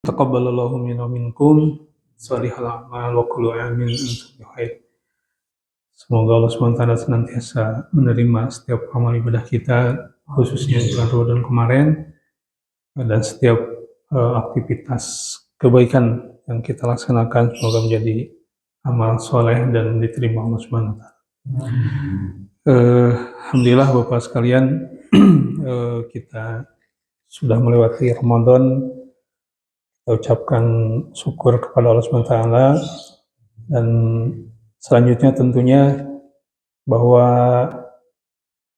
Taqabbalallahu minna minkum shalihal a'mal wa kullu amin antum bikhair. Semoga Allah SWT senantiasa menerima setiap amal ibadah kita, khususnya bulan Ramadan kemarin, dan setiap aktivitas kebaikan yang kita laksanakan semoga menjadi amal soleh dan diterima Allah SWT. Alhamdulillah Bapak sekalian, kita sudah melewati Ramadan. Kita ucapkan syukur kepada Allah SWT, dan selanjutnya tentunya bahwa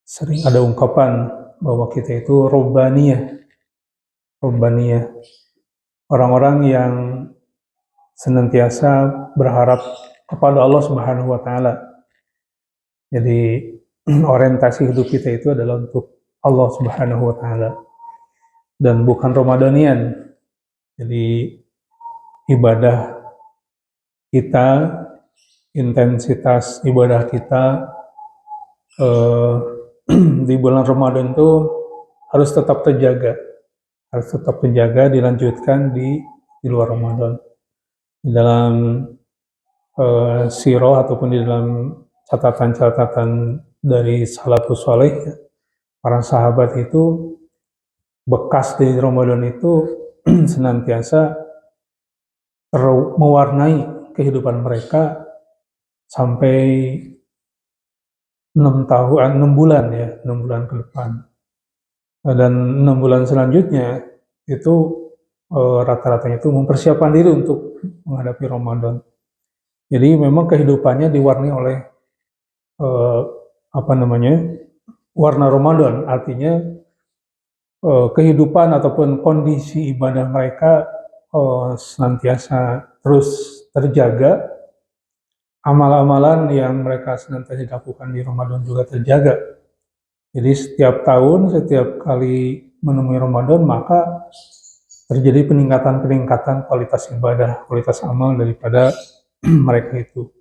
sering ada ungkapan bahwa kita itu robbaniyah, orang-orang yang senantiasa berharap kepada Allah Subhanahu wa Ta'ala. Jadi orientasi hidup kita itu adalah untuk Allah Subhanahu wa Ta'ala dan bukan Ramadanian. Jadi ibadah kita, intensitas ibadah kita di bulan Ramadan itu harus tetap terjaga, dilanjutkan di luar Ramadan. Di dalam sirah ataupun di dalam catatan-catatan dari salafus saleh, para sahabat itu bekas di Ramadan itu senantiasa mewarnai kehidupan mereka sampai 6 bulan ke depan. Dan 6 bulan selanjutnya itu rata-ratanya itu mempersiapkan diri untuk menghadapi Ramadan. Jadi memang kehidupannya diwarnai oleh warna Ramadan, artinya kehidupan ataupun kondisi ibadah mereka senantiasa terus terjaga, amal-amalan yang mereka senantiasa lakukan di Ramadan juga terjaga. Jadi setiap tahun, setiap kali menemui Ramadan, maka terjadi peningkatan kualitas ibadah, kualitas amal daripada mereka itu.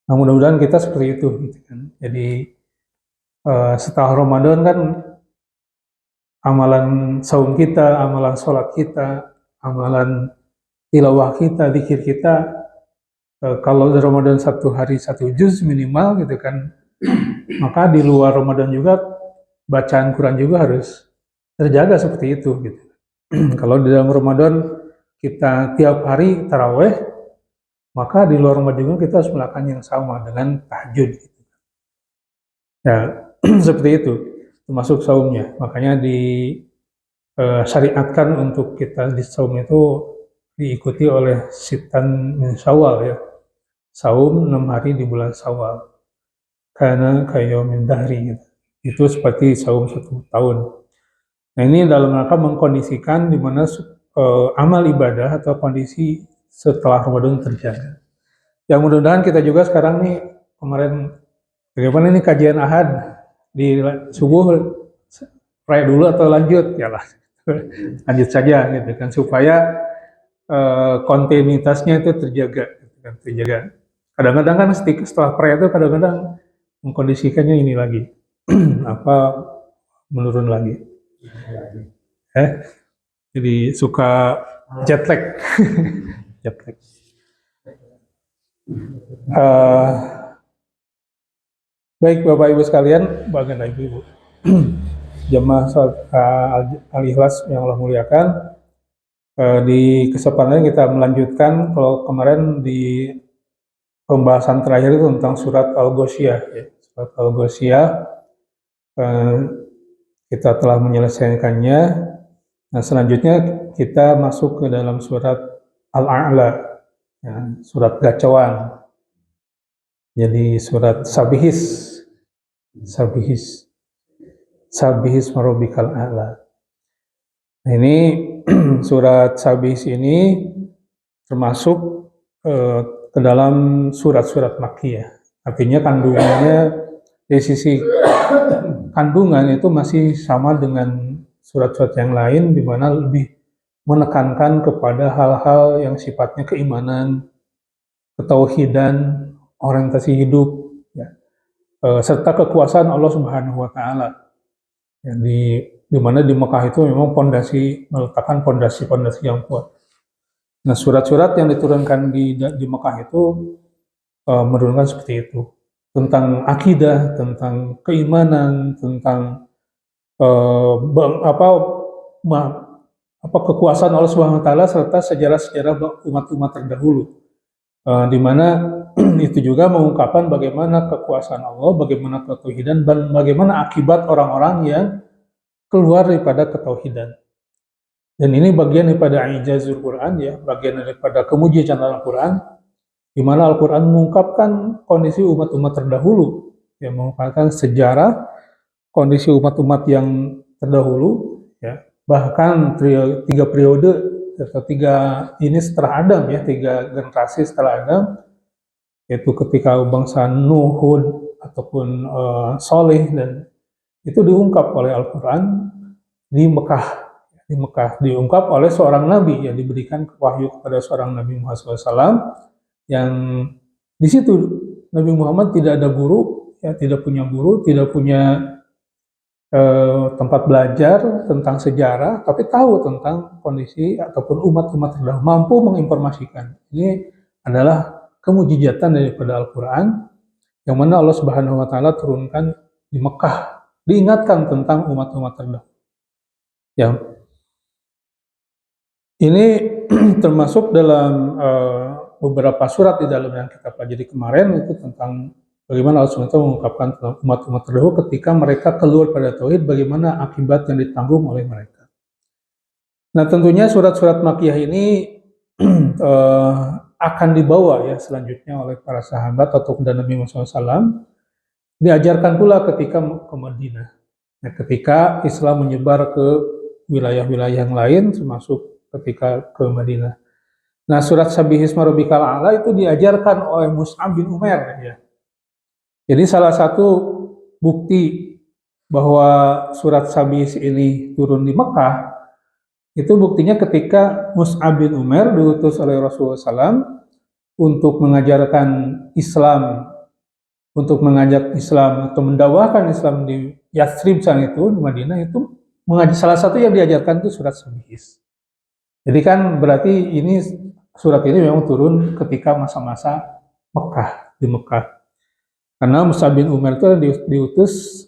Nah, mudah-mudahan kita seperti itu, gitu kan. Jadi setelah Ramadan kan amalan saum kita, amalan sholat kita, amalan tilawah kita, zikir kita, kalau di Ramadan 1 hari 1 juz minimal gitu kan, maka di luar Ramadan juga bacaan Quran juga harus terjaga seperti itu gitu. Kalau di dalam Ramadan kita tiap hari taraweh, maka di luar Ramadan juga kita harus melakukan yang sama dengan tahajud gitu. Ya, seperti itu termasuk saumnya. Makanya syariatkan untuk kita di saum itu diikuti oleh sitan min Syawal ya. Saum 6 hari di bulan Syawal. Karena kayomin dahri gitu. Itu seperti saum 1 tahun. Nah, ini dalam rangka mengkondisikan di mana amal ibadah atau kondisi setelah Ramadan terjaga. Yang mudah-mudahan kita juga sekarang nih, kemarin bagaimana ini kajian Ahad di subuh, pray dulu atau lanjut? Yalah, lanjut saja gitu kan, supaya kontinuitasnya itu terjaga, gitu kan, terjaga. Kadang-kadang kan setelah pray itu kadang-kadang mengkondisikannya ini lagi menurun lagi. Jadi suka jet lag. Jet lag. Baik Bapak Ibu sekalian, bagian Ibu, jemaah Al-Ikhlas yang Allah muliakan, di kesempatan ini kita melanjutkan. Kalau kemarin di pembahasan terakhir itu tentang surat Al-Ghoshiyah, ya. Surat Al-Ghoshiyah kita telah menyelesaikannya. Nah, selanjutnya kita masuk ke dalam surat Al-A'la, ya, surat gacauan. Jadi surat Sabihis marobikal a'la. Nah, ini surat Sabihis ini termasuk ke dalam surat-surat Makkiyah. Artinya kandungannya dari sisi kandungan itu masih sama dengan surat-surat yang lain, di mana lebih menekankan kepada hal-hal yang sifatnya keimanan, ketauhidan, orientasi hidup, ya, serta kekuasaan Allah Subhanahu wa Ta'ala. Ya, di mana di Mekah itu memang meletakkan pondasi yang kuat. Nah, surat-surat yang diturunkan di Mekah itu menurunkan seperti itu, tentang akidah, tentang keimanan, tentang eh, apa kekuasaan Allah Subhanahu Wa Taala serta sejarah-sejarah umat-umat terdahulu, di mana itu juga mengungkapkan bagaimana kekuasaan Allah, bagaimana ketauhidan, dan bagaimana akibat orang-orang yang keluar daripada ketauhidan. Dan ini bagian daripada ijazul Quran, ya, bagian daripada kemujizatan Al-Quran, di mana Al-Quran mengungkapkan kondisi umat-umat terdahulu, yang mengungkapkan sejarah kondisi umat-umat yang terdahulu, ya, bahkan tiga periode atau tiga ini setelah Adam, ya, tiga generasi setelah Adam, yaitu ketika bangsa Nuh, Hud, ataupun Soleh, dan itu diungkap oleh Al-Quran di Mekah. Di Mekah diungkap oleh seorang nabi yang diberikan wahyu kepada seorang Nabi Muhammad SAW, yang di situ Nabi Muhammad tidak ada guru, ya, tidak punya guru, tidak punya tempat belajar tentang sejarah, tapi tahu tentang kondisi ataupun umat-umat terdahulu, mampu menginformasikan. Ini adalah kemujizatan daripada Al-Quran, yang mana Allah Subhanahu Wa Taala turunkan di Mekah, diingatkan tentang umat-umat terdahulu. Ya, ini termasuk dalam beberapa surat di dalam yang kita pelajari kemarin, itu tentang bagaimana Allah SWT mengungkapkan tentang umat-umat terdahulu ketika mereka keluar pada tauhid, bagaimana akibat yang ditanggung oleh mereka. Nah, tentunya surat-surat Makkiyah ini akan dibawa, ya, selanjutnya oleh para sahabat atau Nabi Muhammad SAW, diajarkan pula ketika ke Madinah. Nah, ketika Islam menyebar ke wilayah-wilayah yang lain, termasuk ketika ke Madinah. Nah, surat Sabbihisma Rabbikal A'la itu diajarkan oleh Mus'ab bin Umair, ya. Jadi salah satu bukti bahwa surat Sabihis ini turun di Mekah, itu buktinya ketika Mus'ab bin Umair diutus oleh Rasulullah SAW untuk mengajarkan Islam, untuk mengajak Islam atau mendakwahkan Islam di Yathrib saat itu, di Madinah itu, salah satu yang diajarkan itu surat Sabihis. Jadi kan berarti ini surat ini memang turun ketika masa-masa Mekah, di Mekah. Karena Mus'ab bin Umair itu diutus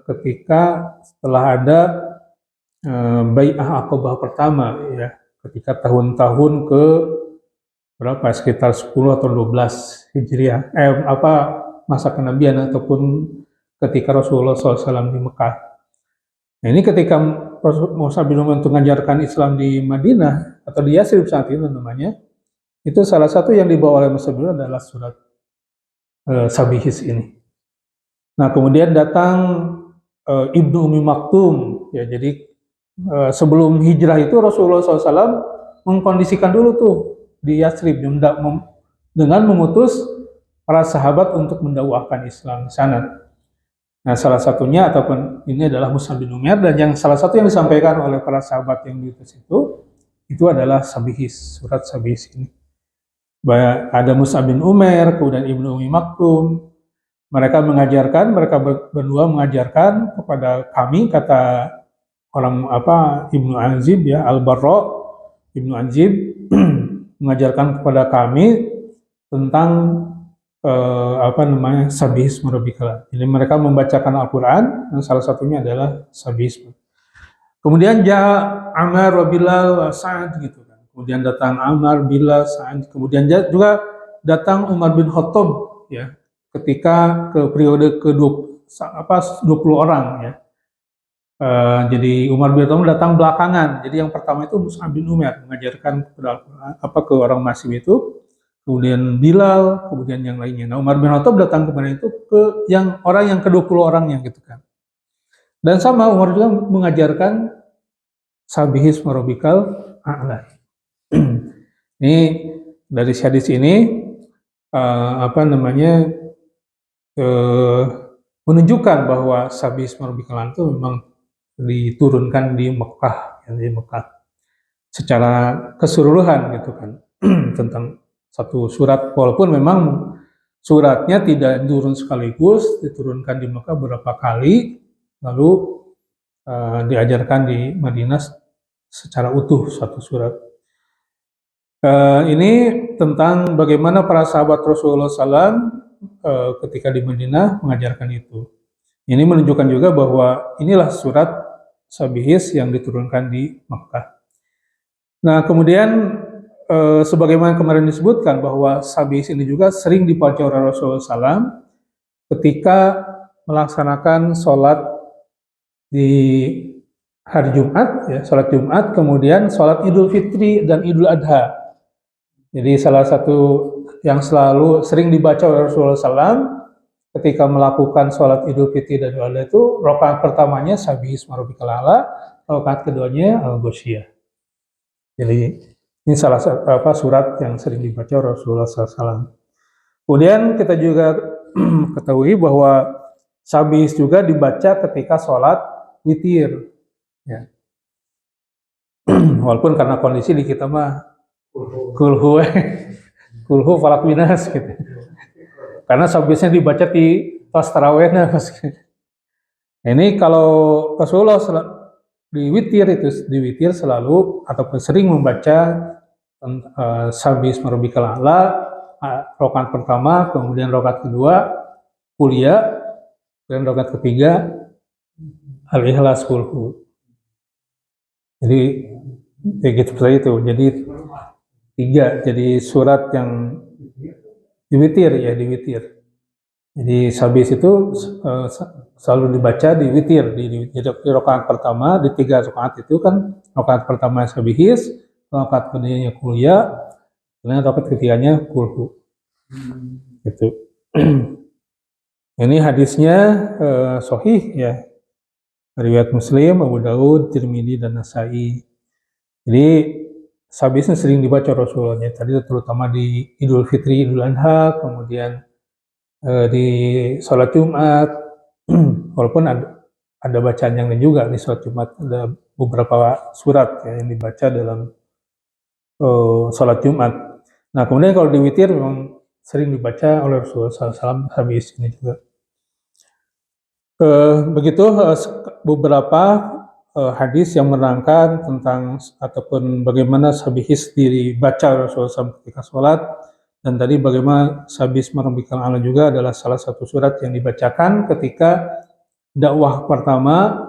ketika setelah ada Bai'ah Aqabah pertama, ya, ketika tahun-tahun ke berapa, sekitar 10 atau 12 Hijriah, masa kenabian ataupun ketika Rasulullah SAW di Mekah. Nah, ini ketika Mus'ab bin Umair untuk mengajarkan Islam di Madinah atau di Yathrib saat itu namanya, itu salah satu yang dibawa oleh Mus'ab bin Umair adalah surat Sabihis ini. Nah, kemudian datang Ibnu Umi Maktum, ya. Jadi sebelum hijrah itu Rasulullah SAW mengkondisikan dulu tuh di Yathrib dengan memutus para sahabat untuk mendakwahkan Islam di sana. Nah, salah satunya ataupun ini adalah Mus'ab bin Umair, dan yang salah satu yang disampaikan oleh para sahabat yang diutus itu adalah Sabihis, surat Sabihis ini. Ada Mus'ab bin Umair, kemudian Ibnu Umi Maktum. Mereka berdua mengajarkan kepada kami, kata orang Ibnu Anzib, ya, Al-Barra Ibnu Anzib mengajarkan kepada kami tentang Sabihis Rabbikal. Jadi mereka membacakan Al-Quran, dan salah satunya adalah Sabihis. Kemudian Ammar wa Bilal wa Sa'ad, gitu kan. Kemudian datang Ammar, Bilal, Sa'ad. Kemudian juga datang Umar bin Khattab, ya, ketika ke periode ke-20 orang, ya. Jadi Umar bin Khattab datang belakangan. Jadi yang pertama itu Mus'ab bin Umair mengajarkan ke orang Masim itu, kemudian Bilal, kemudian yang lainnya. Nah, Umar bin Khattab datang kepada itu orang yang ke-20 orangnya, gitu kan. Dan sama Umar juga mengajarkan Sabihis Rabbikal A'la. Ini dari hadis ini menunjukkan bahwa Sabihis Rabbikal A'la itu memang diturunkan di Mekah, ya, di Mekah secara keseluruhan, gitu kan. Tentang satu surat, walaupun memang suratnya tidak turun sekaligus, diturunkan di Mekah beberapa kali, lalu diajarkan di Madinah secara utuh satu surat. Ini tentang bagaimana para sahabat Rasulullah SAW ketika di Madinah mengajarkan itu. Ini menunjukkan juga bahwa inilah surat Sabihis yang diturunkan di Makkah. Nah, kemudian sebagaimana kemarin disebutkan bahwa Sabihis ini juga sering dibaca oleh Rasulullah SAW ketika melaksanakan sholat di hari Jumat, ya, sholat Jumat, kemudian sholat Idul Fitri dan Idul Adha. Jadi salah satu yang selalu sering dibaca oleh Rasulullah SAW ketika melakukan sholat Idul Fitri dan Idul Adha itu rakaat pertamanya Sabbihisma Rabbikal A'la, rakaat keduanya Al-Ghasyiyah. Jadi ini salah satu surat yang sering dibaca Rasulullah SAW. Kemudian kita juga ketahui bahwa Sabihis juga dibaca ketika sholat witir. Ya. Walaupun karena kondisi di kita mah kulhu falak minas gitu. Karena Sabbihisnya dibaca di pas taraweh. Nah, ini kalau Rasulullah di witir selalu ataupun sering membaca Sabbihisma Rabbikal A'la, rakaat pertama, kemudian rakaat kedua kuliah, dan rakaat ketiga Al-Ikhlas kulhu. Jadi kayak gitu saja itu. Jadi 3, jadi surat yang di witir. Jadi Sabihis itu selalu dibaca di witir, di rakaat pertama, di 3 rakaat itu kan rakaat pertama Sabihis, rakaat keduanya kuliah, dan rakaat ketiganya kulhu. Gitu. Ini hadisnya sahih ya. Riwayat Muslim, Abu Daud, Tirmidzi dan Nasai. Jadi Sabihis sering dibaca Rasulullah. Tadi terutama di Idul Fitri, Idul Adha, kemudian di sholat Jumat. Walaupun ada bacaan yang lain juga di sholat Jumat, ada beberapa surat ya, yang dibaca dalam sholat Jumat. Nah, kemudian kalau di witir memang sering dibaca oleh Rasulullah SAW Sabihis ini juga. Begitu beberapa hadis yang menerangkan tentang ataupun bagaimana Sabihis dibaca Rasulullah SAW ketika sholat, dan tadi bagaimana Sabbihisma Rabbikal A'la juga adalah salah satu surat yang dibacakan ketika dakwah pertama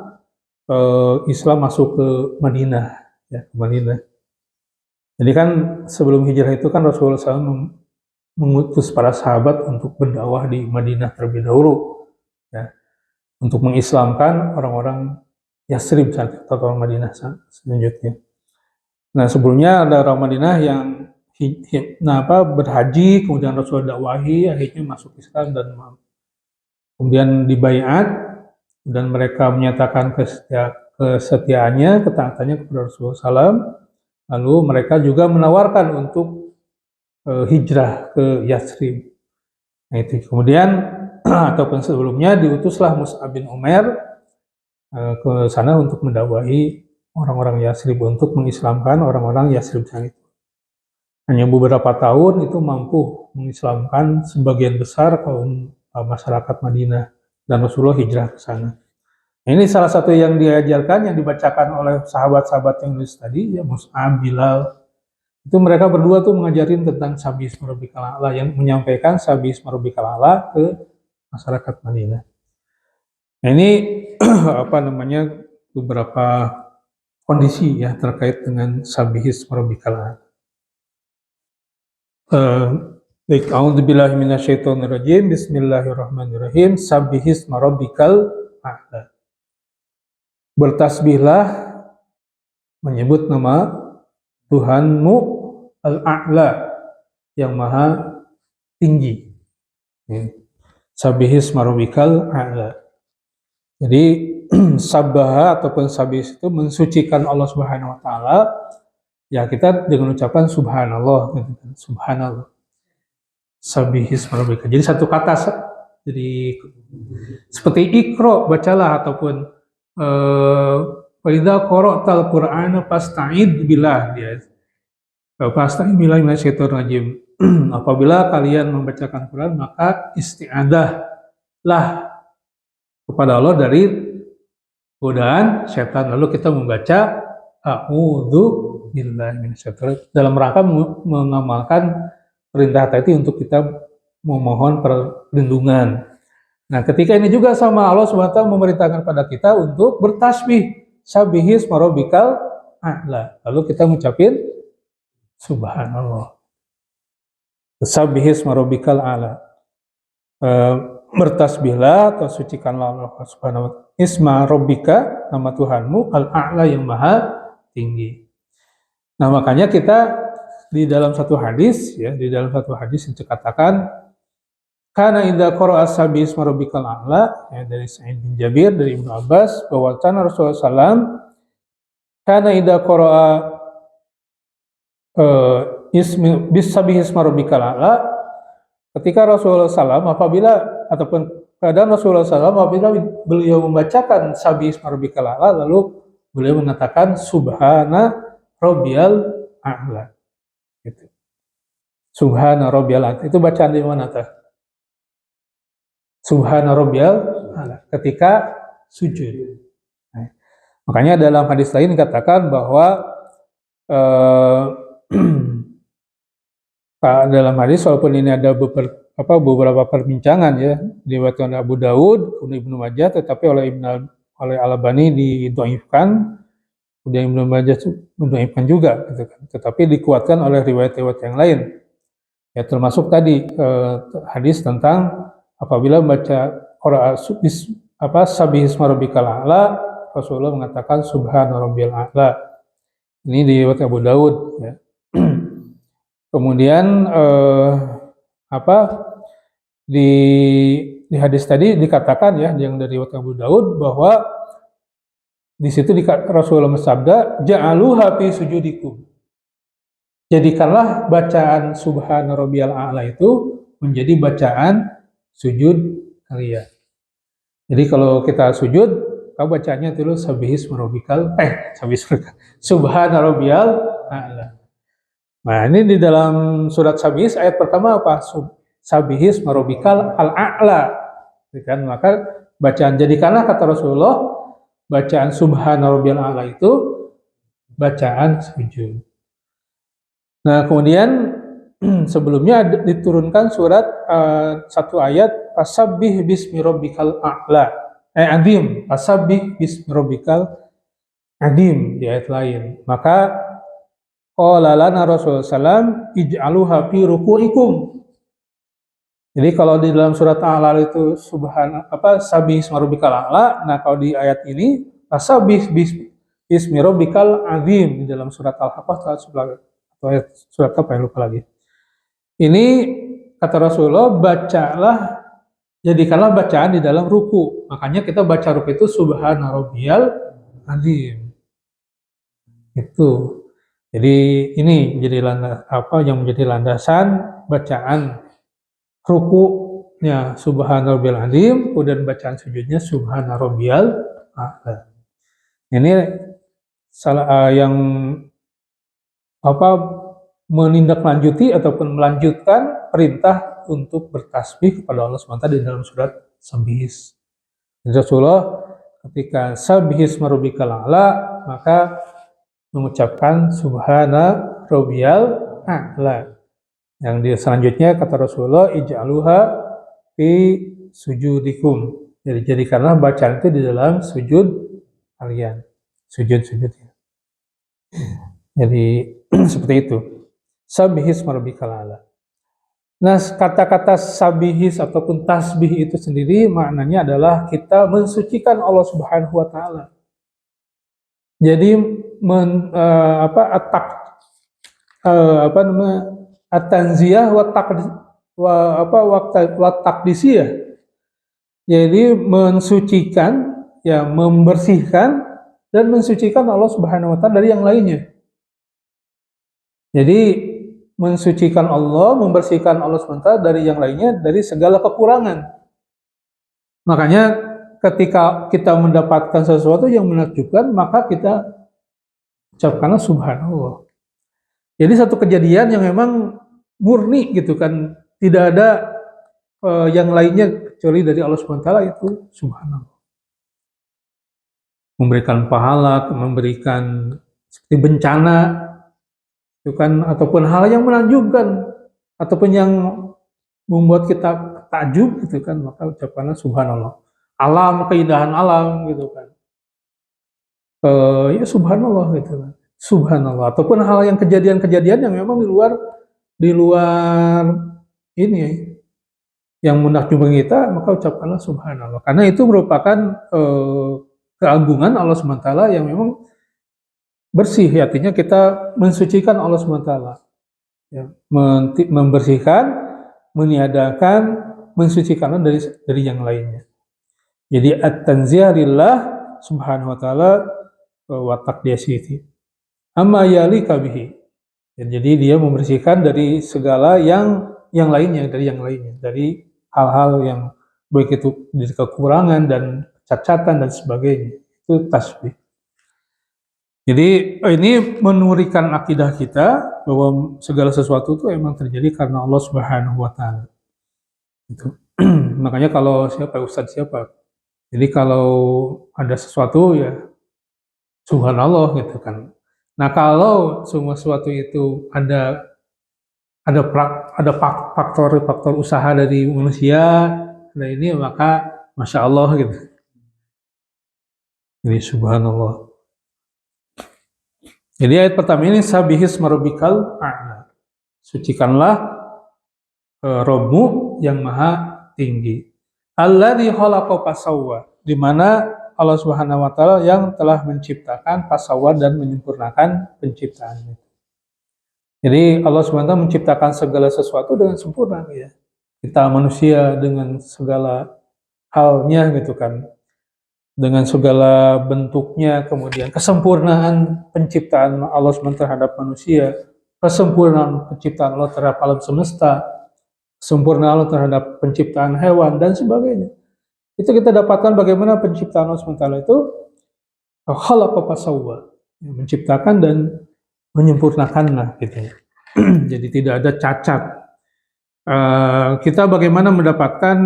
Islam masuk ke Madinah, ya, ke Madinah. Jadi kan sebelum hijrah itu kan Rasulullah SAW mengutus para sahabat untuk berdakwah di Madinah terlebih dahulu, ya, untuk mengislamkan orang-orang Yasrib atau orang Madinah selanjutnya. Nah, sebelumnya ada orang Madinah yang berhaji, kemudian Rasulullah dakwahi, akhirnya masuk Islam dan kemudian dibaiat, dan mereka menyatakan kesetiaannya, ketaatannya kepada Rasulullah SAW. Lalu mereka juga menawarkan untuk hijrah ke Yasrib. Nah, itu kemudian ataupun sebelumnya diutuslah Mus'ab bin Umair ke sana untuk mendakwahi orang-orang Yasrib, untuk mengislamkan orang-orang Yasrib itu. Hanya beberapa tahun itu mampu mengislamkan sebagian besar kaum masyarakat Madinah, dan Rasulullah hijrah ke sana. Nah, ini salah satu yang diajarkan, yang dibacakan oleh sahabat-sahabat yang nulis tadi, ya, Mus'ab, Bilal. Itu mereka berdua tuh mengajarin tentang Sabbihisma Rabbikal A'la, yang menyampaikan Sabbihisma Rabbikal A'la ke masyarakat Madinah. Nah, ini beberapa kondisi ya terkait dengan Sabbihisma Rabbikal A'la. Baik, a'udzubillahi minasyaitonirrajim. Bismillahirrahmanirrahim. Sabbihisma Rabbikal A'la. Bertasbihlah menyebut nama Tuhanmu Al-A'la, yang maha tinggi. Sabbihisma Rabbikal A'la. Jadi sabbaha ataupun sabihis itu mensucikan Allah Subhanahu wa taala. Ya, kita dengan ucapan subhanallah, subhanallah. Sabbihisma Rabbikal. Jadi satu kata, jadi seperti Iqra, bacalah, ataupun wa idza qara'tal Qur'ana fasta'id billah, dia. Fasta'id billahi minasyaitonir rajim. Apabila kalian membacakan Quran, maka isti'adzahlah kepada Allah dari godaan setan. Lalu kita membaca a'udzu billahi minasyaitonir dalam rangka mengamalkan perintah tadi untuk kita memohon perlindungan. Nah, ketika ini juga sama Allah SWT memerintahkan pada kita untuk bertasbih, sabihis marobikal a'la. Lalu kita mengucapin subhanallah. Sabihis marobikal a'la. Bertasbihlah atau sucikanlah Allah Subhanahu wa ta'ala. Isma rabbika, nama Tuhanmu, al-a'la yang maha tinggi. Nah, makanya kita di dalam satu hadis yang dikatakan kana idza qara'a sabbi isma rabbikal a'la, ya, dari Sa'id bin Jabir dari Ibnu Abbas bahwa Rasulullah SAW kana idza qara'a sabbi isma rabbikal a'la, ketika Rasulullah SAW ataupun keadaan Rasulullah SAW apabila beliau membacakan sabbi isma rabbikal a'la, lalu beliau mengatakan subhana rabbiyal a'la. Gitu. Subhana rabbiyal a'la. Itu bacaan di mana tuh? Subhana rabbiyal a'la ketika sujud. Nah, makanya dalam hadis lain dikatakan bahwa dalam hadis walaupun ini ada beberapa perbincangan ya diriwayatkan Abu Daud, Ibnu Majah, tetapi oleh Al-Albani didhaifkan, kemudian Ibnu Majah mendhaifkan juga, gitu kan. Tetapi dikuatkan oleh riwayat-riwayat yang lain. Ya termasuk tadi hadis tentang apabila membaca sabih isma rabbikal a'la, Rasulullah mengatakan subhana rabbiyal a'la. Ini diriwayat Abu Daud ya. Kemudian di hadis tadi dikatakan ya yang dari riwayat Abu Daud bahwa di situ Rasulullah bersabda ja'aluha fi sujudikum. Jadikanlah bacaan subhana rabbiyal a'la itu menjadi bacaan sujud kalian. Jadi kalau kita sujud, kau bacanya dulu sabihis marobikal, subhana rabbiyal a'la. Nah ini di dalam surat sabihis ayat pertama apa? Sabihis marobikal al-a'la. Kan? Maka bacaan jadikanlah kata Rasulullah bacaan subhana rabbiyal a'la itu bacaan sujud. Nah kemudian sebelumnya diturunkan surat satu ayat fasabbih bismi rabbikal a'la azim, fasabbih bismi rabbikal azim di ayat lain. Maka qala lana Rasulullah sallam ij'aluha fi ruku'ikum. Jadi kalau di dalam surat Al-A'la itu sabbih bismi rabbikal a'la, nah kalau di ayat ini fasabbih bismi rabbikal azim di dalam surat Al-Haqqah atau ayat surat apa yang lupa lagi. Ini kata Rasulullah jadikanlah bacaan di dalam ruku. Makanya kita baca ruku itu subhana rabbiyal azim. Itu. Jadi ini jadi yang menjadi landasan bacaan rukunya subhana rabbiyal azim, kemudian bacaan sujudnya subhana rabbiyal a'la. Ini yang menindaklanjuti ataupun melanjutkan perintah untuk bertasbih kepada Allah SWT di dalam surat Sabihis. Rasulullah ketika Sabihis marubikal a'la maka mengucapkan subhana rabbiyal a'la. Yang selanjutnya kata Rasulullah ij'aluha fi sujudikum. Jadi jadikanlah bacaan itu di dalam sujud kalian. Sujud-sujudnya. Jadi seperti itu. Sabihis marubikal a'la. Nah, kata-kata sabihis ataupun tasbih itu sendiri maknanya adalah kita mensucikan Allah Subhanahu wa taala. Jadi at-tanziyah wa taqdisiyah. Jadi mensucikan, ya membersihkan dan mensucikan Allah Subhanahu wa taala dari yang lainnya. Jadi mensucikan Allah, membersihkan Allah SWT dari yang lainnya, dari segala kekurangan. Makanya ketika kita mendapatkan sesuatu yang menakjubkan, maka kita ucapkanlah subhanallah. Jadi satu kejadian yang memang murni gitu kan, tidak ada yang lainnya kecuali dari Allah SWT itu subhanallah. Memberikan pahala, memberikan seperti bencana, itu kan, ataupun hal yang menakjubkan ataupun yang membuat kita takjub gitu kan, maka ucapkanlah subhanallah. Alam, keindahan alam gitu kan. Ya subhanallah gitu kan. Subhanallah, ataupun hal yang kejadian-kejadian yang memang di luar ini yang menakjubkan kita, maka ucapkanlah subhanallah. Karena itu merupakan keagungan Allah SWT yang memang bersih, artinya kita mensucikan Allah SWT, ya, membersihkan, meniadakan, mensucikanlah dari yang lainnya. Jadi at-tanzih lillah subhanahu wa ta'ala wa taqdiyasihi amma yalika bihi. Jadi dia membersihkan dari segala yang lainnya, dari hal-hal yang baik itu dari kekurangan dan cacatan dan sebagainya. Itu tasbih. Jadi ini menurikan akidah kita bahwa segala sesuatu itu emang terjadi karena Allah Subhanahu wa taala. Itu. Makanya kalau Ustadz siapa? Jadi kalau ada sesuatu ya subhanallah gitu kan. Nah, kalau semua sesuatu itu ada faktor usaha dari manusia, nah ini maka masya Allah gitu. Ini subhanallah. Jadi ayat pertama ini sabihis marobikal a'la. Sucikanlah Robmu yang maha tinggi. Alladzi khalaqa fasawwa, di mana Allah Subhanahu wa taala yang telah menciptakan fasawwa dan menyempurnakan penciptaannya. Jadi Allah Subhanahu wa taala menciptakan segala sesuatu dengan sempurna ya. Kita manusia dengan segala halnya gitu kan. Dengan segala bentuknya, kemudian kesempurnaan penciptaan Allah SWT terhadap manusia, kesempurnaan penciptaan Allah terhadap alam semesta, kesempurnaan Allah terhadap penciptaan hewan, dan sebagainya. Itu kita dapatkan bagaimana penciptaan Allah SWT itu khalaqa fasawwa, menciptakan dan menyempurnakanlah gitu. Jadi tidak ada cacat. Kita bagaimana mendapatkan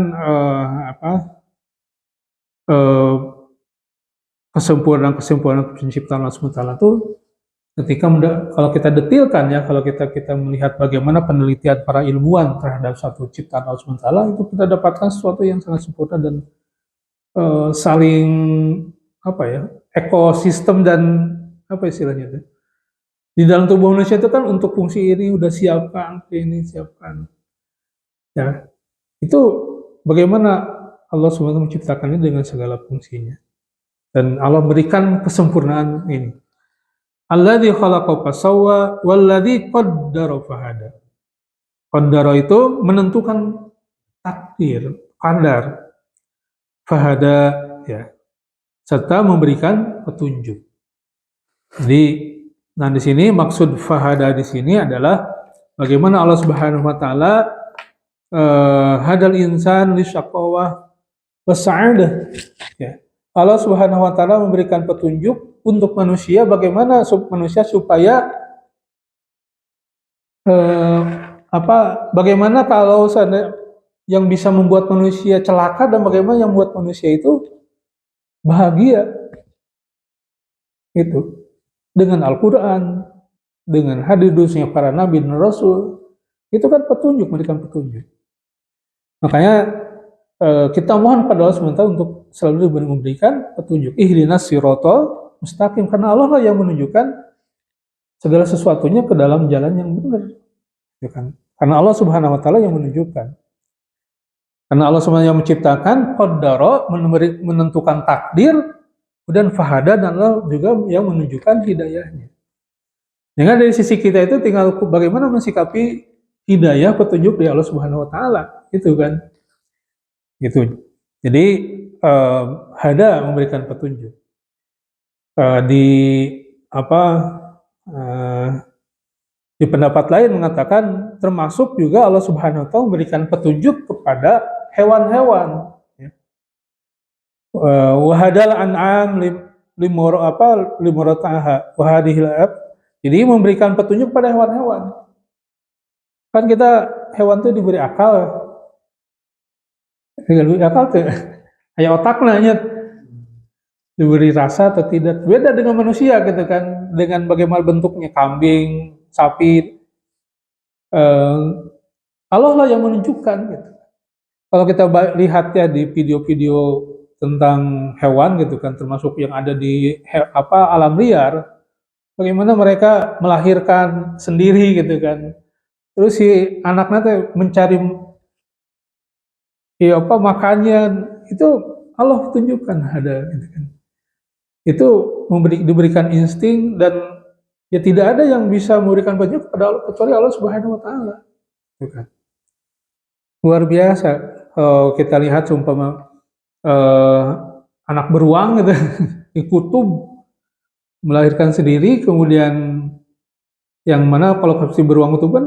kesempurnaan penciptaan Allah SWT itu ketika kalau kita detilkan ya, kalau kita melihat bagaimana penelitian para ilmuwan terhadap satu ciptaan Allah SWT, itu kita dapatkan sesuatu yang sangat sempurna dan saling ekosistem dan apa istilahnya itu di dalam tubuh manusia itu kan untuk fungsi ini udah siapkan, ini siapkan ya, itu bagaimana Allah SWT menciptakannya dengan segala fungsinya. Dan Allah berikan kesempurnaan ini. Alladzi khalaqa fasawwa walladzi qaddara fahada. Qaddara itu menentukan takdir, qadar. Fahada ya. Serta memberikan petunjuk. Jadi di sini maksud fahada di sini adalah bagaimana Allah Subhanahu wa taala hadal insan li syaqawah wa sa'adah. Ya. Allah Subhanahu wa taala memberikan petunjuk untuk manusia bagaimana manusia supaya bagaimana kalau yang bisa membuat manusia celaka dan bagaimana yang membuat manusia itu bahagia. Itu dengan Al-Qur'an, dengan hadisnya para nabi dan rasul. Itu kan petunjuk, memberikan petunjuk. Makanya kita mohon pada Allah SWT untuk selalu memberikan petunjuk. Ihdinas siratal mustaqim, karena Allah lah yang menunjukkan segala sesuatunya ke dalam jalan yang benar. Ya kan? Karena Allah Subhanahu wa taala yang menunjukkan. Karena Allah SWT yang menciptakan, qaddara, menentukan takdir, dan fahada, dan Allah juga yang menunjukkan hidayahnya. Dengan dari sisi kita itu tinggal bagaimana mensikapi hidayah, petunjuk dari Allah Subhanahu wa taala. Itu kan. Gitu. Jadi hada memberikan petunjuk. Di pendapat lain mengatakan termasuk juga Allah Subhanahu wa taala memberikan petunjuk kepada hewan-hewan. Wa hadal an'am limurataha wa hadhil ab. Jadi memberikan petunjuk pada hewan-hewan. Kan kita hewan itu diberi akal. Diberi akal tuh. Kayak otaknya nya diberi rasa atau tidak. Beda dengan manusia gitu kan, dengan bagaimana bentuknya kambing, sapi. Allah lah yang menunjukkan gitu. Kalau kita lihat ya di video-video tentang hewan gitu kan, termasuk yang ada di alam liar, bagaimana mereka melahirkan sendiri gitu kan. Terus si anaknya tuh mencari makannya, itu Allah tunjukkan ada gitu kan. Itu diberikan insting, dan ya tidak ada yang bisa memberikan petunjuk kepada Allah kecuali Allah Subhanahu wa taala. Gitu kan. Luar biasa. Kita lihat seumpama anak beruang gitu di kutub melahirkan sendiri, kemudian yang mana kalau si beruang itu kan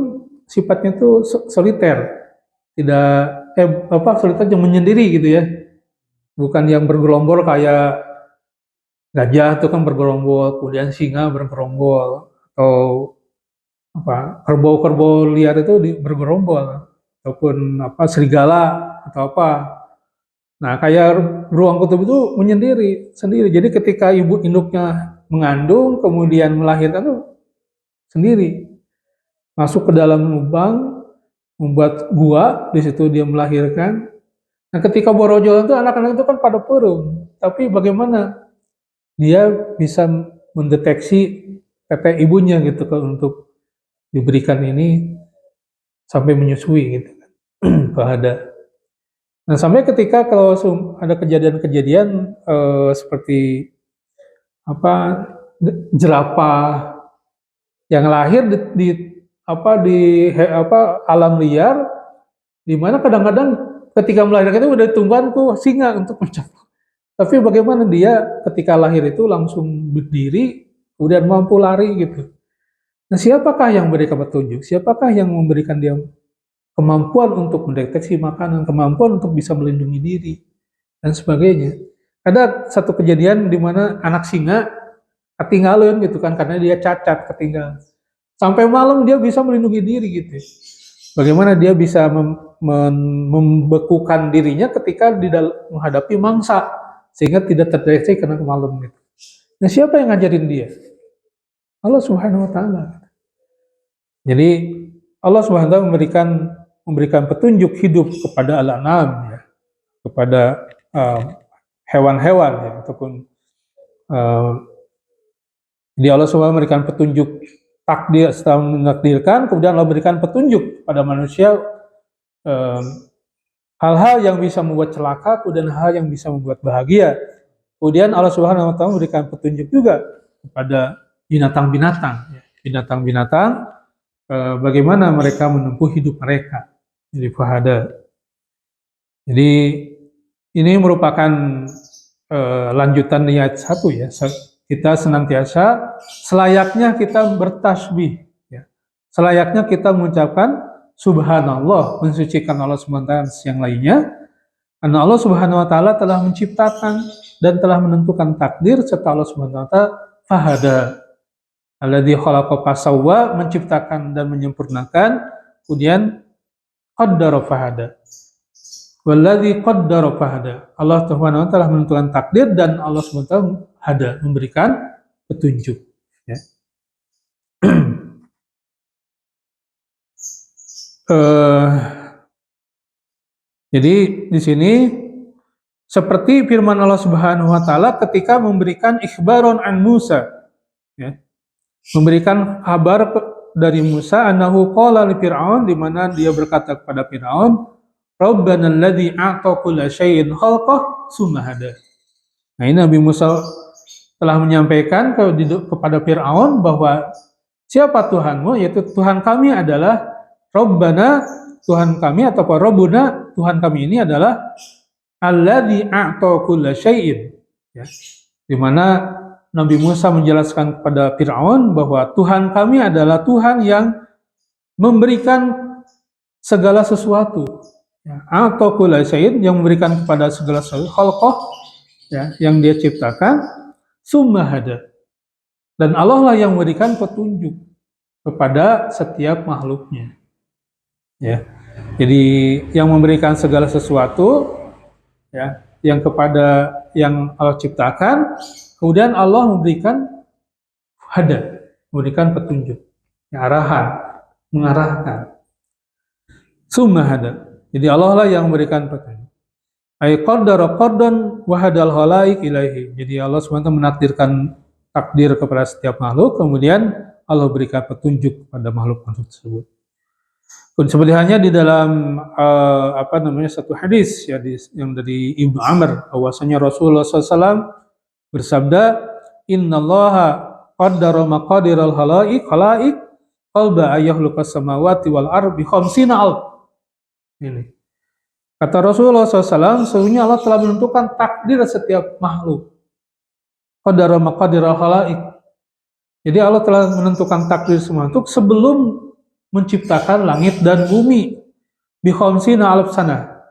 sifatnya tuh soliter, tidak soliter yang menyendiri gitu ya, bukan yang bergerombol kayak gajah itu kan bergerombol, kemudian singa bergerombol, atau kerbau-kerbau liar itu bergerombol, ataupun serigala atau apa. Nah, kayak beruang kutub itu menyendiri sendiri. Jadi ketika ibu induknya mengandung, kemudian melahirkan itu sendiri, masuk ke dalam lubang, membuat gua, di situ dia melahirkan. Nah, ketika borojolan itu anak-anak itu kan pada purung, tapi bagaimana dia bisa mendeteksi tete ibunya gitu kan, untuk diberikan ini sampai menyusui gitu kan. Ada. Nah, sampai ketika kalau ada kejadian-kejadian seperti jerapah yang lahir di alam liar, di mana kadang-kadang ketika melahirkan itu udah ditungguan tuh singa untuk mencapai. Tapi bagaimana dia ketika lahir itu langsung berdiri, kemudian mampu lari gitu. Nah, siapakah yang memberikan petunjuk? Siapakah yang memberikan dia kemampuan untuk mendeteksi makanan, kemampuan untuk bisa melindungi diri, dan sebagainya. Ada satu kejadian di mana anak singa ketinggalan gitu kan, karena dia cacat, ketinggalan. Sampai malam dia bisa melindungi diri gitu. Bagaimana dia bisa membekukan dirinya ketika menghadapi mangsa, sehingga tidak terdeteksi karena malam gitu. Nah, siapa yang ngajarin dia? Allah Subhanahu wa taala. Jadi Allah Subhanahu wa taala memberikan petunjuk hidup kepada al-an'am ya, kepada hewan-hewan ya, ataupun jadi Allah SWT memberikan petunjuk takdir setelah menakdirkan, kemudian Allah berikan petunjuk pada manusia hal-hal yang bisa membuat celaka, kemudian hal yang bisa membuat bahagia. Kemudian Allah Subhanahu wa taala memberikan petunjuk juga kepada binatang-binatang ya. Binatang-binatang bagaimana mereka menempuh hidup mereka. Jadi fahada. Jadi ini merupakan lanjutan niat satu ya. Kita senantiasa selayaknya kita bertasbih ya. Selayaknya kita mengucapkan subhanallah, mensucikan Allah SWT yang lainnya, karena Allah Subhanahu wa taala telah menciptakan dan telah menentukan takdir, serta Allah Subhanahu wa taala fahada. Alladzi khalaqa fasawwa, menciptakan dan menyempurnakan, kemudian qaddara fahada. Walladzi qaddara fahada. Allah Subhanahu wa taala menentukan takdir, dan Allah Subhanahu wa taala hada, memberikan petunjuk ya. Jadi di sini seperti firman Allah Subhanahu wa taala ketika memberikan ikhbaron an Musa ya. Memberikan kabar dari Musa annahu qala li Fir'aun, di mana dia berkata kepada Fir'aun, Rabbana alladzi a'ta kulla syai'in khalqah tsumma hada. Nah, ini Nabi Musa telah menyampaikan kepada Fir'aun bahwa siapa Tuhanmu, yaitu Tuhan kami adalah Rabbana, Tuhan kami, atau Rabbuna, Tuhan kami ini adalah alladzi a'ta kulla syai'in ya. Di mana Nabi Musa menjelaskan kepada Fir'aun bahwa Tuhan kami adalah Tuhan yang memberikan segala sesuatu ya. A'ta kulla syai'in, yang memberikan kepada segala sesuatu, khalqah ya, yang dia ciptakan, summa hada, dan Allah lah yang memberikan petunjuk kepada setiap makhluknya ya. Jadi yang memberikan segala sesuatu ya, yang kepada yang Allah ciptakan, kemudian Allah memberikan hada, memberikan petunjuk arahan, mengarahkan. Summa hada. Jadi Allah lah yang memberikan petunjuk. Ay qaddara qaddan wa hadal khalaik ilaihi. Jadi Allah SWT menakdirkan takdir kepada setiap makhluk, kemudian Allah berikan petunjuk kepada makhluk-makhluk tersebut. Seperti halnya di dalam satu hadis ya yang dari Ibnu Amr, bahwasanya Rasulullah SAW bersabda, Innallaha qaddara maqadiral khalaik qalba ayyahluqas samawati wal ardi khamsina alf. Ini kata Rasulullah SAW, sesungguhnya Allah telah menentukan takdir setiap makhluk. Qaddara maqadiral khalaik. Jadi Allah telah menentukan takdir semua makhluk sebelum menciptakan langit dan bumi. Bi khamsina alf sana.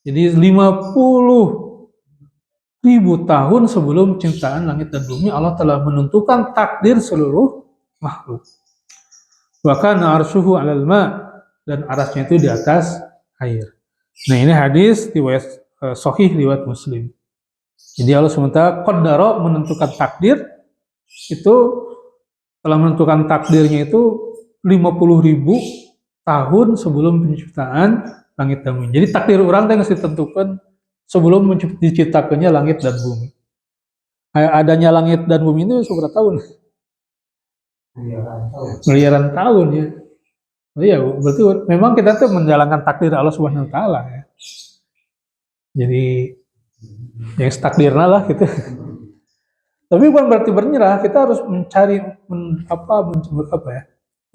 Jadi 50.000 tahun sebelum penciptaan langit dan bumi, Allah telah menentukan takdir seluruh makhluk. Wa kana arshuhu 'alal ma, dan arasnya itu di atas air. Nah, ini hadis riwayat sahih riwayat Muslim. Jadi Allah SWT qaddara, menentukan takdir, itu telah menentukan takdirnya itu 50.000 tahun sebelum penciptaan langit dan bumi. Jadi takdir orang yang ditentukan sebelum diciptakannya langit dan bumi. Adanya langit dan bumi itu seberapa tahun? Miliaran tahun ya. Oh iya, berarti memang kita tuh menjalankan takdir Allah Subhanahu wa taala ya. Jadi yang takdirna lah gitu. Tapi bukan berarti bernyerah, kita harus mencari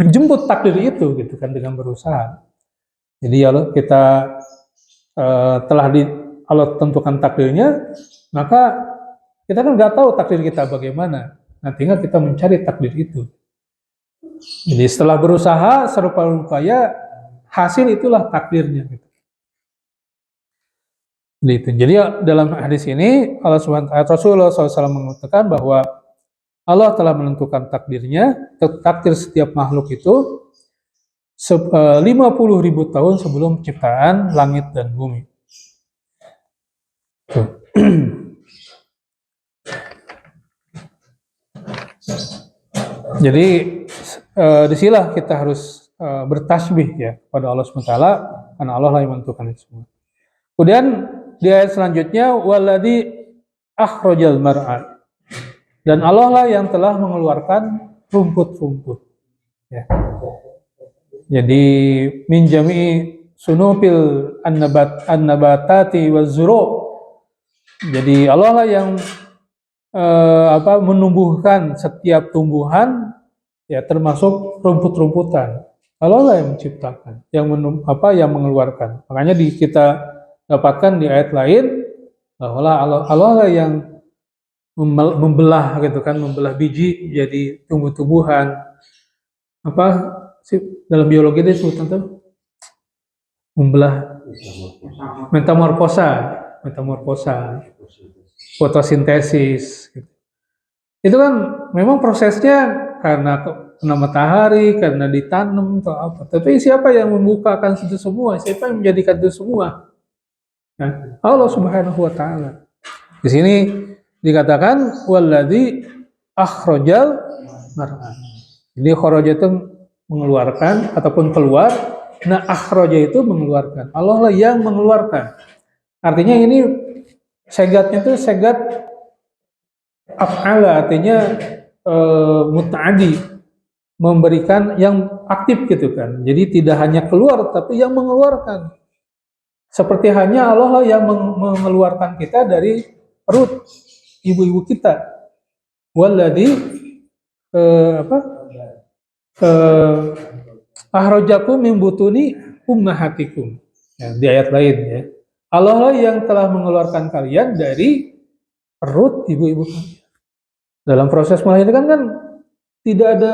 menjemput takdir itu gitu kan dengan berusaha. Jadi kalau kita telah Allah tentukan takdirnya, maka kita kan nggak tahu takdir kita bagaimana. Nah, tinggal kita mencari takdir itu. Jadi setelah berusaha serupa upaya, hasil itulah takdirnya. Gitu. Jadi dalam hadis ini Rasulullah SAW mengatakan bahwa Allah telah menentukan takdirnya, takdir setiap makhluk itu 50.000 tahun sebelum penciptaan langit dan bumi. Jadi disinilah kita harus bertasbih ya kepada Allah SWT, karena Allah lah yang menentukan itu semua. Kemudian di ayat selanjutnya, waladhi akhrajal mar'a, dan Allah lah yang telah mengeluarkan rumput-rumput. Ya. Jadi min jami'i sunufil an-nabatati waz-zuru'. Jadi Allah lah yang menumbuhkan setiap tumbuhan, ya termasuk rumput-rumputan. Allah lah yang menciptakan, yang mengeluarkan. Makanya kita dapatkan di ayat lain bahwa Allah lah yang membelah gitu kan, membelah biji jadi tumbuh-tumbuhan. Dalam biologi itu disebut membelah, metamorfosa, fotosintesis. Gitu. Itu kan memang prosesnya karena kena matahari, karena ditanam atau apa. Tapi siapa yang membukakan itu semua? Siapa yang menjadikan itu semua? Nah, Allah Subhanahu wa taala. Di sini dikatakan walladzi akhrajal mar'a. Jadi kharaja itu mengeluarkan ataupun keluar. Nah, akhraja itu mengeluarkan. Allah lah yang mengeluarkan. Artinya ini segatnya itu segat af'ala, artinya muta'adi, memberikan yang aktif gitu kan. Jadi tidak hanya keluar tapi yang mengeluarkan. Seperti hanya Allah lah yang mengeluarkan kita dari perut ibu-ibu kita. Walladzi akhrajakum min butuni ummahatikum. Ya, di ayat lain ya. Allah lah yang telah mengeluarkan kalian dari perut ibu-ibu kalian. Dalam proses melahirkan kan tidak ada,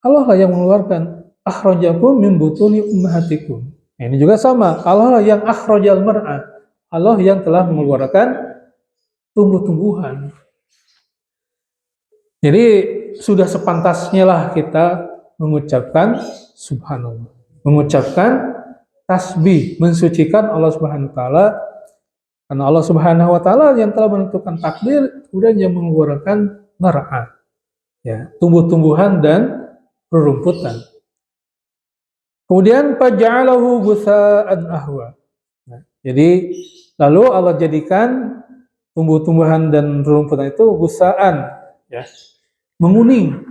Allah lah yang mengeluarkan. Akhrajakum min butuni ummahatikum. Nah, ini juga sama. Allah lah yang akhrajal mar'a. Allah yang telah mengeluarkan tumbuh-tumbuhan. Jadi sudah sepantasnya lah kita mengucapkan subhanallah, mengucapkan tasbih, mensucikan Allah Subhanahu wa taala, karena Allah Subhanahu wa taala yang telah menentukan takdir, kemudian yang mengeluarkan mar'a, ya, tumbuh-tumbuhan dan rerumputan. Kemudian faja'alahu ghutsa'an ahwa. Nah, jadi lalu Allah jadikan tumbuh-tumbuhan dan rerumputan itu gusaan, ya, menguning,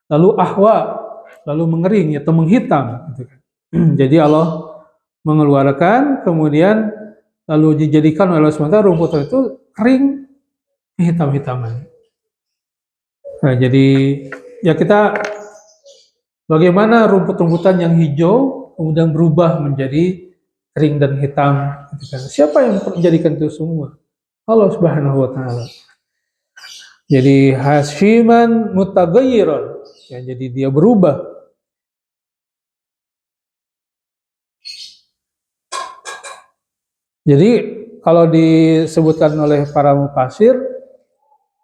lalu ahwa, lalu mengering atau menghitam, gitu kan. Jadi Allah mengeluarkan, kemudian lalu dijadikan oleh Allah SWT rumputan itu kering, hitam-hitaman. Nah, jadi ya kita bagaimana rumput-rumputan yang hijau kemudian berubah menjadi kering dan hitam, gitu kan. Siapa yang menjadikan itu semua? Allah Subhanahu wa taala. Jadi hasyiman mutaghayyiran, ya, jadi dia berubah. Jadi kalau disebutkan oleh para mufasir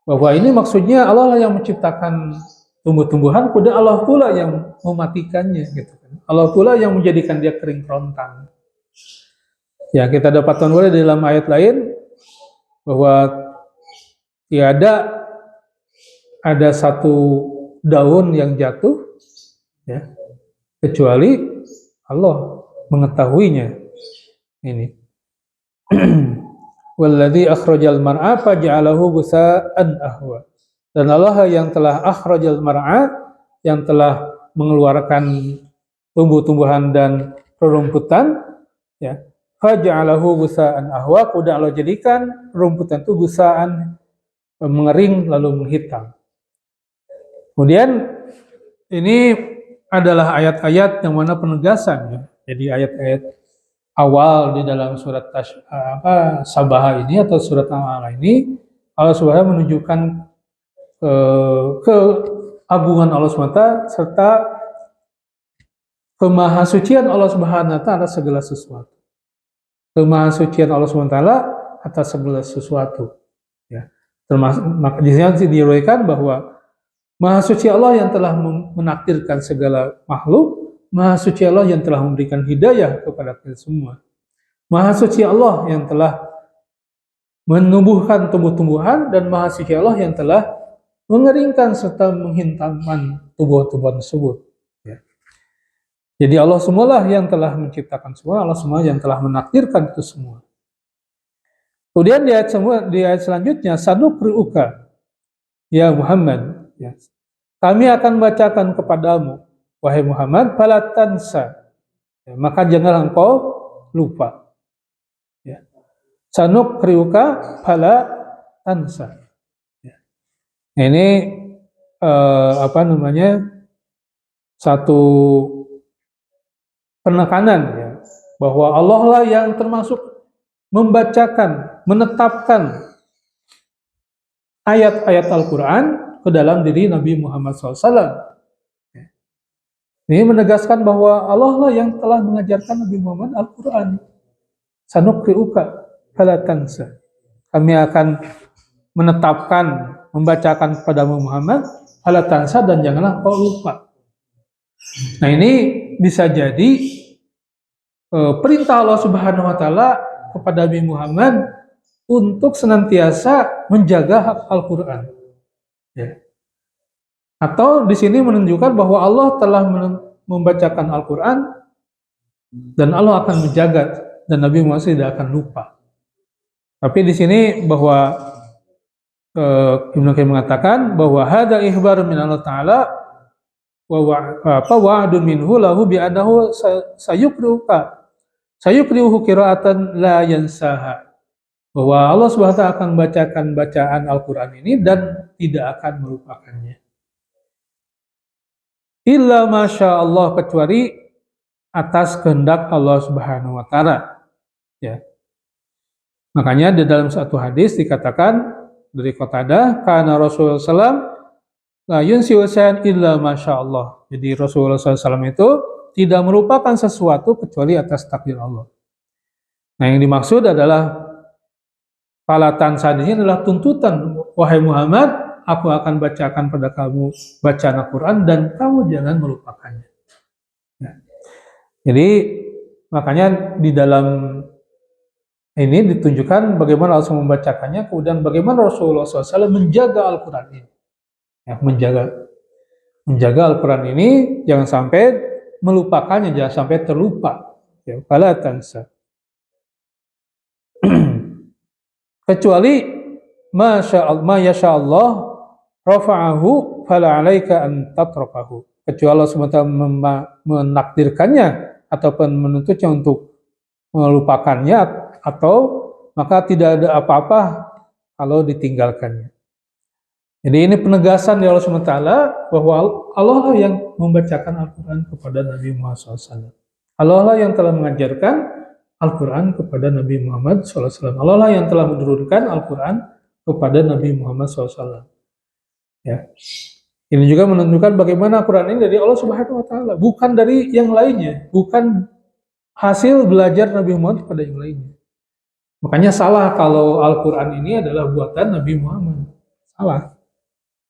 bahwa ini maksudnya Allah lah yang menciptakan tumbuh-tumbuhan, kemudian Allah pula yang mematikannya, gitu kan. Allah pula yang menjadikan dia kering kerontang. Ya, kita dapatkan oleh dalam ayat lain bahwa tiada ada satu daun yang jatuh, ya, kecuali Allah mengetahuinya. Ini walladzi akhrajal mar'a faja'alahu ghusaa'an ahwa. Dan Allah yang telah akhrajal mar'a, yang telah mengeluarkan tumbuh-tumbuhan dan rerumputan, ya, faja'alahu ghusaa'an ahwa, kemudian Allah jadikan rumputan itu gusaan, mengering lalu menghitam. Kemudian ini adalah ayat-ayat yang mana penegasan, ya. Jadi ayat-ayat awal di dalam surat Sabah ini atau surat Al-A'la ini, Allah Subhanahu menunjukkan keagungan Allah SWT serta kemahasucian Allah Subhanahu wa taala atas segala sesuatu. Kemahasucian Allah Subhanahu wa taala atas segala sesuatu, ya. Termasuk maka di sini diriwayatkan bahwa Maha suci Allah yang telah menakdirkan segala makhluk, Maha suci Allah yang telah memberikan hidayah kepada kita semua. Maha suci Allah yang telah menumbuhkan tumbuh-tumbuhan, dan Maha suci Allah yang telah mengeringkan serta menghintamkan tumbuh-tumbuhan tersebut. Ya. Jadi Allah semualah yang telah menciptakan semua, Allah semua yang telah menakdirkan itu semua. Kemudian di ayat selanjutnya, sanuqri'uka ya Muhammad, ya, kami akan bacakan kepadamu, wahai Muhammad, fala tansa, ya, maka janganlah engkau lupa. Ya. Sanuqri'uka fala tansa. Ya. Ini satu penekanan, ya, bahwa Allah lah yang termasuk membacakan, menetapkan ayat-ayat Al-Quran ke dalam diri Nabi Muhammad SAW. Ini menegaskan bahwa Allah lah yang telah mengajarkan Nabi Muhammad Al-Quran. Sanuqri'uka fala tansa. Kami akan menetapkan, membacakan kepada Muhammad fala tansa, dan janganlah kau lupa. Nah, ini bisa jadi perintah Allah Subhanahu wa taala kepada Nabi Muhammad untuk senantiasa menjaga hak Al-Quran. Ya. Atau di sini menunjukkan bahwa Allah telah membacakan Al-Quran dan Allah akan menjaga, dan Nabi Muhammad tidak akan lupa. Tapi di sini bahwa Ibnu Qayyim mengatakan bahwa hada ihbar min Allah Ta'ala wa wa'adun minhu lahu bi'annahu sayuqri'uhu qira'atan la yansaha. Bahwa Allah SWT akan membacakan bacaan Al-Quran ini dan tidak akan melupakannya. Illa masya Allah, kecuali atas kehendak Allah Subhanahu wa taala. Ya. Makanya di dalam satu hadis dikatakan dari Qatadah, kana Rasulullah SAW la yunsi wasan illa masya Allah. Jadi Rasulullah SAW itu tidak merupakan sesuatu kecuali atas takdir Allah. Nah, yang dimaksud adalah falatan saat ini adalah tuntutan, wahai Muhammad, aku akan bacakan pada kamu bacaan Al-Quran dan kamu jangan melupakannya. Ya. Jadi makanya di dalam ini ditunjukkan bagaimana Rasul membacakannya, kemudian bagaimana Rasulullah SAW menjaga Al-Quran ini, ya, menjaga. menjaga Al-Quran ini jangan sampai melupakannya, jangan sampai terlupa. Ya, fala tansa. Kecuali ma yasha Allah rafa'ahu fala 'alaika an tatrakahu. Kecuali Allah SWT menakdirkannya ataupun menuntutnya untuk melupakannya, atau maka tidak ada apa-apa kalau ditinggalkannya. Jadi ini penegasan dari Allah SWT bahwa Allah lah yang membacakan Al-Quran kepada Nabi Muhammad SAW. Allah lah yang telah mengajarkan Al-Quran kepada Nabi Muhammad SAW. Allah lah yang telah menurunkan Al-Quran kepada Nabi Muhammad SAW. Ya. Ini juga menunjukkan bagaimana Al-Quran ini dari Allah Subhanahu Wa Taala, bukan dari yang lainnya, bukan hasil belajar Nabi Muhammad kepada yang lainnya. Makanya salah kalau Al-Quran ini adalah buatan Nabi Muhammad. Salah.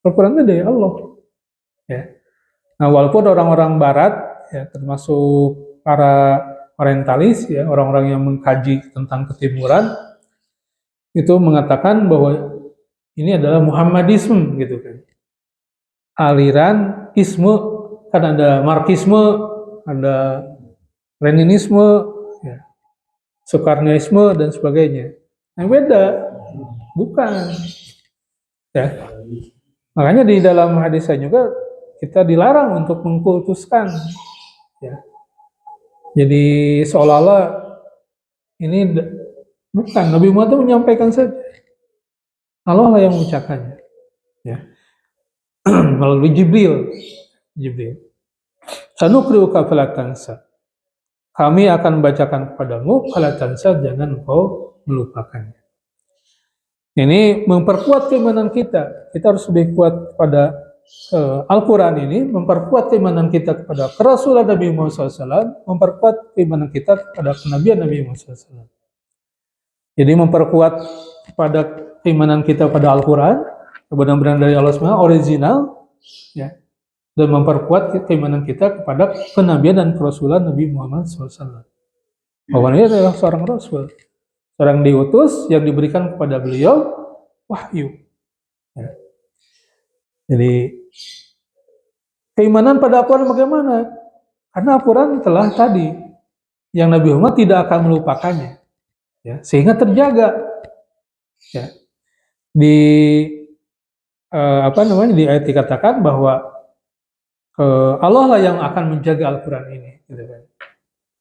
Al-Quran itu dari Allah. Ya. Nah, walaupun orang-orang Barat, ya, termasuk para orientalis, ya, orang-orang yang mengkaji tentang ketimuran, itu mengatakan bahwa ini adalah Muhammadisme, gitu kan. Aliran isme, kan ada Marxisme, ada Leninisme, ya, Soekarnoisme dan sebagainya. Nah, beda, bukan. Ya. Makanya di dalam hadisnya juga kita dilarang untuk mengkultuskan. Ya. Jadi seolah-olah ini bukan, Nabi Muhammad itu menyampaikan saja. Allah lah yang mengucapkannya. Ya. Melalui Jibril. Sanuqri'uka fala tansa. Kami akan membacakan kepadamu, fala tansa, jangan engkau melupakannya. Ini memperkuat keimanan kita. Kita harus lebih kuat pada Al-Quran ini, memperkuat keimanan kita kepada Rasulullah Nabi Muhammad SAW, memperkuat keimanan kita kepada kenabian Nabi Muhammad SAW. Jadi memperkuat pada keimanan kita pada Al-Quran, kebenaran dari Allah SWT, original, ya, dan memperkuat keimanan kita kepada kenabian dan kerasulan Nabi Muhammad SAW. Bahwa dia adalah seorang Rasul, seorang diutus yang diberikan kepada beliau wahyu. Ya. Jadi keimanan pada Al-Quran bagaimana? Karena Al-Quran telah tadi yang Nabi Muhammad tidak akan melupakannya, ya, sehingga terjaga. Ya. Di di ayat dikatakan bahwa Allah lah yang akan menjaga Al-Quran ini. Gitu kan.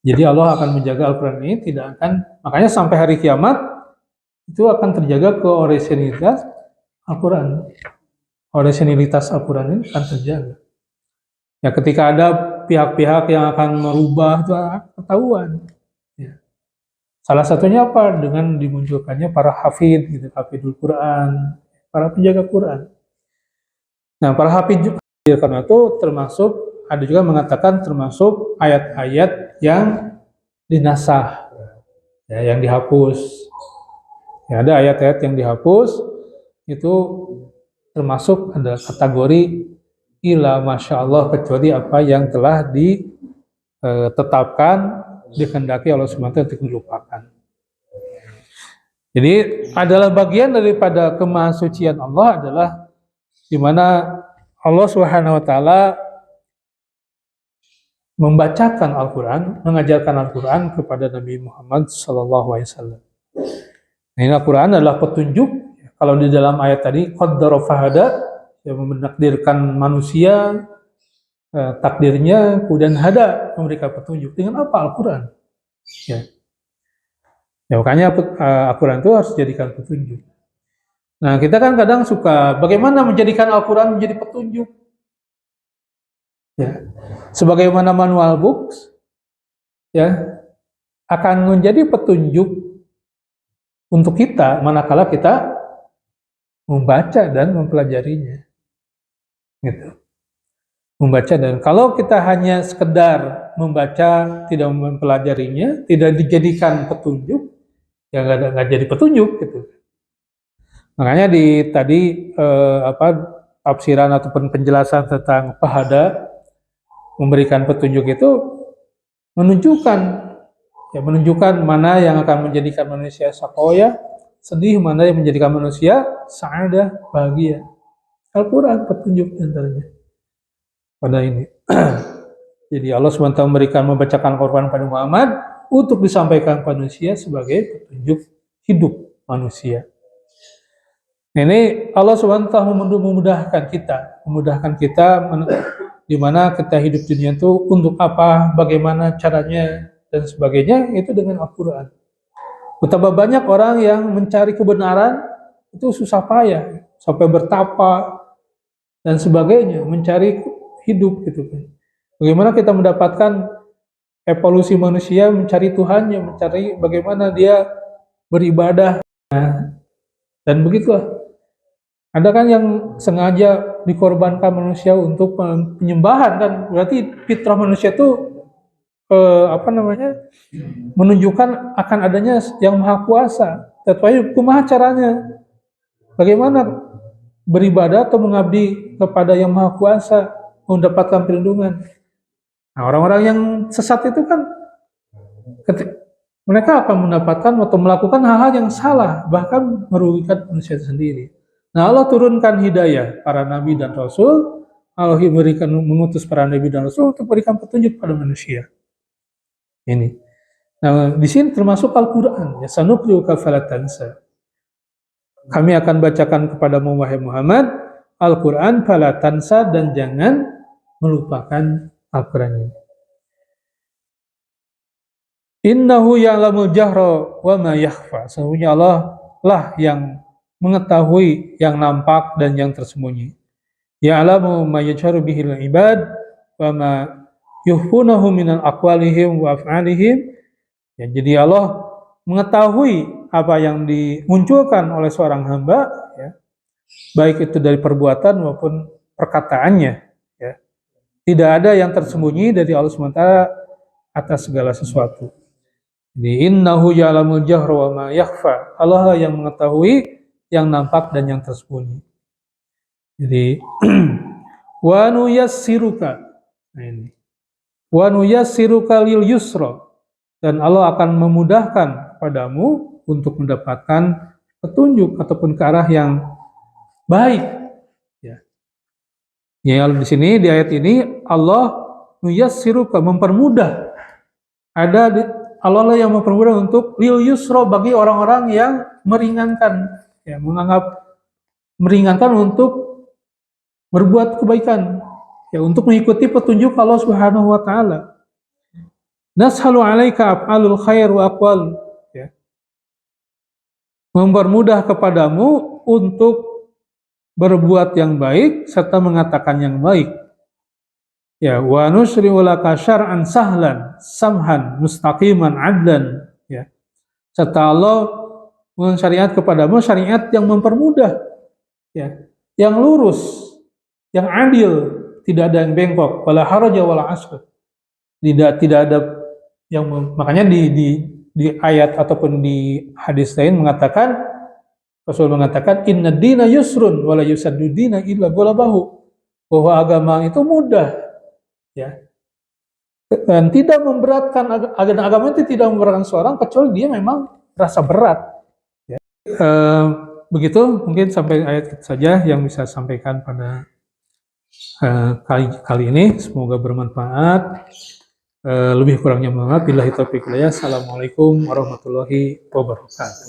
Jadi Allah akan menjaga Al-Quran ini, tidak akan, makanya sampai hari kiamat itu akan terjaga keorisinilitas Al-Quran. Orisinilitas Al-Quran ini akan terjaga. Ya, ketika ada pihak-pihak yang akan merubah, itu ketahuan. Ya. Salah satunya apa? Dengan dimunculkannya para hafidh, gitu, hafidhul Quran, para penjaga Quran. Nah, para hafidh karena itu termasuk, ada juga mengatakan termasuk ayat-ayat yang dinasah, ya, yang dihapus. Ya, ada ayat-ayat yang dihapus, itu termasuk ada kategori ila masya Allah, kecuali apa yang telah ditetapkan, dikehendaki Allah SWT untuk dilupakan. Jadi adalah bagian daripada kemahasucian Allah adalah di mana Allah Subhanahu wa taala membacakan Al-Quran, mengajarkan Al-Quran kepada Nabi Muhammad SAW. Nah, ini Al-Quran adalah petunjuk. Kalau di dalam ayat tadi, qaddara fahada, yang menakdirkan manusia, takdirnya, kemudian hada, memberikan petunjuk. Dengan apa? Al-Quran. Ya. Ya, makanya Al-Quran itu harus dijadikan petunjuk. Nah, kita kan kadang suka, bagaimana menjadikan Al-Quran menjadi petunjuk? Ya. Sebagaimana manual books, ya, akan menjadi petunjuk untuk kita manakala kita membaca dan mempelajarinya. Gitu. Membaca, dan kalau kita hanya sekedar membaca, tidak mempelajarinya, tidak dijadikan petunjuk, ya nggak jadi petunjuk, gitu. Makanya di tadi tafsiran ataupun penjelasan tentang pahada, memberikan petunjuk itu menunjukkan mana yang akan menjadikan manusia saqoyah, sedih, mana yang menjadikan manusia sa'adah, bahagia. Al-Quran petunjuk antaranya. pada ini. Jadi Allah SWT membacakan Al-Quran pada Muhammad untuk disampaikan pada manusia sebagai petunjuk hidup manusia. Ini Allah SWT memudahkan kita di mana kita hidup dunia itu untuk apa, bagaimana caranya dan sebagainya, itu dengan Al-Quran. Betapa banyak orang yang mencari kebenaran itu susah payah sampai bertapa dan sebagainya, mencari hidup gitu kan. Bagaimana kita mendapatkan evolusi manusia mencari Tuhannya, mencari bagaimana dia beribadah, dan begitulah. Ada kan yang sengaja dikorbankan manusia untuk penyembahan kan, berarti fitrah manusia itu menunjukkan akan adanya yang maha kuasa. Tetapi kumaha caranya? Bagaimana beribadah atau mengabdi kepada yang maha kuasa, mendapatkan perlindungan? Nah, orang-orang yang sesat itu kan mereka akan mendapatkan atau melakukan hal-hal yang salah, bahkan merugikan manusia sendiri. Nah, Allah turunkan hidayah para nabi dan rasul. Allah mengutus para nabi dan rasul untuk memberikan petunjuk pada manusia. Ini. Nah, di sini termasuk Al-Quran. Ya, sanuqri'uka fala tansa. Kami akan bacakan kepadamu wahai Muhammad Al-Quran fala tansa, dan jangan melupakan Al-Quran ini. Innahu ya'lamul jahra wa ma yakhfa. Sesungguhnya Allah lah yang mengetahui yang nampak dan yang tersembunyi. Ya'lamu ma yajharu bihil ibad wa ma yukhfunahu minal aqwalihim wa af'alihim. Ya, jadi Allah mengetahui apa yang dimunculkan oleh seorang hamba, ya, baik itu dari perbuatan maupun perkataannya. Ya. Tidak ada yang tersembunyi dari Allah SWT atas segala sesuatu. Jadi innahu ya'lamul jahra wa ma yakhfa. Allah yang mengetahui yang nampak dan yang tersembunyi. Jadi wa nuyassiruka. Nah ini. Wa nuyassiruka lil yusra. Dan Allah akan memudahkan padamu untuk mendapatkan petunjuk ataupun ke arah yang baik. Ya. Ya, di sini di ayat ini Allah nuyassiruka, mempermudah. Allah lah yang mempermudah untuk lil yusra, bagi orang-orang yang meringankan, ya, meringankan untuk berbuat kebaikan, ya, untuk mengikuti petunjuk Allah Subhanahu wa taala. Nashalu 'alaika af'alul khair wa aqwal, ya. Mempermudah kepadamu untuk berbuat yang baik serta mengatakan yang baik. Ya, wa nusri'u laka syar'an sahlan samhan mustaqiman 'adlan, ya. Serta Allah mensyariat kepadamu syariat yang mempermudah, ya, yang lurus, yang adil, tidak ada yang bengkok, wala haraja wala asr. Tidak ada yang, makanya di ayat ataupun di hadis lain mengatakan, Rasul mengatakan inna dina yusrun wala yusaddu dina illa ghalabahu, bahwa agama itu mudah, ya, dan tidak memberatkan. Agama itu tidak memberatkan seorang kecuali dia memang rasa berat, ya. Begitu mungkin sampai ayat itu saja yang bisa sampaikan pada kali ini. Semoga bermanfaat. Lebih kurangnya mohon maaf. Billahi taufiq wal hidayah. Assalamualaikum warahmatullahi wabarakatuh.